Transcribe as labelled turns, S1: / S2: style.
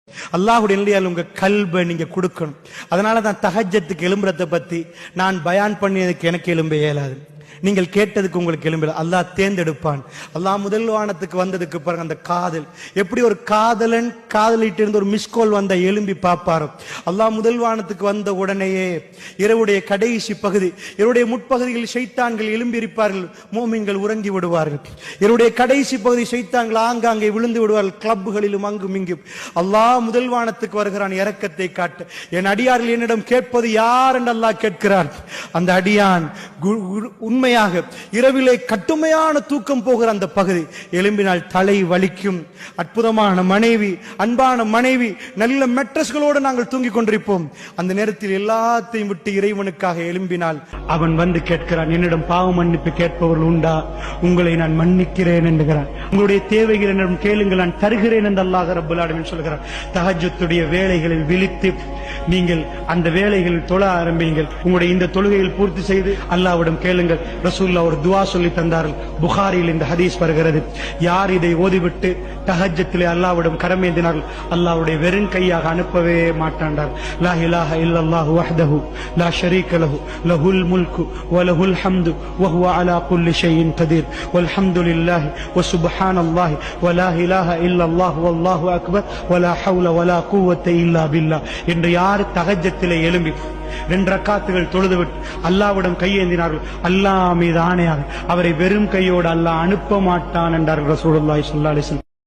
S1: அல்லாஹ்வுடைய நிலையால் உங்க கல்பை நீங்க கொடுக்கணும். அதனால தான் தஹஜ்ஜத்துக்கு எழும்புறதை பத்தி நான் பயான் பண்ணியதுக்கு எனக்கு எழும்ப இயலாது. நீங்கள் கேட்டதுக்கு உங்களுக்கு எழும்பல. அல்லாஹ் தேர்ந்தெடுப்பான். அல்லாஹ் முதல் வானத்துக்கு வந்ததுக்கு பாருங்க, அந்த காதல் எப்படி ஒரு காதலன் காதலிட்டு இருந்து ஒரு மிஸ்கோல் வந்த எழும்பி பார்ப்பாரோ, அல்லாஹ் முதல் வானத்துக்கு வந்த உடனேயே இரவுடைய கடைசி பகுதி, இரவுடைய முற்பகுதியில் ஷைத்தான்கள் எழும்பி இருப்பார்கள், மோமின்கள் உறங்கி விடுவார்கள். இரவுடைய கடைசி பகுதி ஷைத்தான்கள் ஆங்காங்கே விழுந்து விடுவார்கள், கிளப்புகளிலும் அங்கும் இங்கும். அல்லாஹ் முதல் வானத்துக்கு வருகிறான் இரக்கத்தை காட்ட. என் அடியார்கள் என்னிடம் கேட்பது யார் என்று அல்லாஹ் கேட்கிறான். அந்த அடியான் உண்மையாக இரவிலே கட்டுமையான தூக்கம் போகிற அந்த பகுதி எழும்பினால் தலை வலிக்கும். அற்புதமான மனைவி, அன்பான மனைவி, நல்ல மெட்ரஸ்களோடு நாங்கள் தூங்கிக் கொண்டிருப்போம். அந்த நேரத்தில் எல்லாத்தையும் விட்டு இறைவனுக்காக எழும்பினால் அவன் வந்து கேட்கிறான், என்னிடம் பாவ மன்னிப்பு கேட்பவர்கள் உண்டா? உங்களை நான் மன்னிக்கிறேன் என்கிறான். உங்களுடைய தேவைகள் என்னிடம் கேளுங்கள், நான் தருகிறேன் என்று அல்லாஹ் ரப்பல் ஆலமீன் சொல்கிறார். தஹஜ்ஜுடைய வேளைகளில் விழித்து நீங்கள் அந்த வேளைகளில் தொழ ஆரம்பியுங்கள். உங்களுடைய இந்த தொழுகையில் பூர்த்தி செய்து அல்லாஹ்விடம் கேளுங்கள். ரசூலுல்லாஹ் ஒரு துஆ சொல்லி தந்தார்கள். புகாரியில் இந்த ஹதீஸ் வருகிறது. யார் இதை ஓதிவிட்டு தஹஜ்ஜத்திலே அல்லாஹ்விடம் கரமேந்தினார்கள், அல்லாஹ்வுடைய வெறும் கையாக அனுப்பவே மாட்டாண்டார். லா இலாஹ இல்லல்லாஹு வஹ்தஹு லா ஷரீக லஹு லஹுல் முல்கு வ லஹுல் ஹம்து வ ஹுவ அலா குல்லி ஷைஇன் கதீர் வல்ஹம்துலில்லாஹி வ சுப்ஹானல்லாஹி வ லா இலாஹ இல்லல்லாஹு வல்லாஹு அக்பர் வ லா ஹவ்ல வ லா குவத்த இல்லா பில்லாஹ் என்று யார் தஹஜ்ஜத்திலே எழும்பி 2 ரக்காத்துகள் தொழுதுவிட்டு அல்லாஹ்விடம் கையேந்தினார்கள், அல்லாஹ் மீது ஆணையாக அவரை வெறும் கையோடு அல்லாஹ் அனுப்ப மாட்டான் என்றார்கள் ரசூலுல்லாஹி ஸல்லல்லாஹு அலைஹி வஸல்லம்.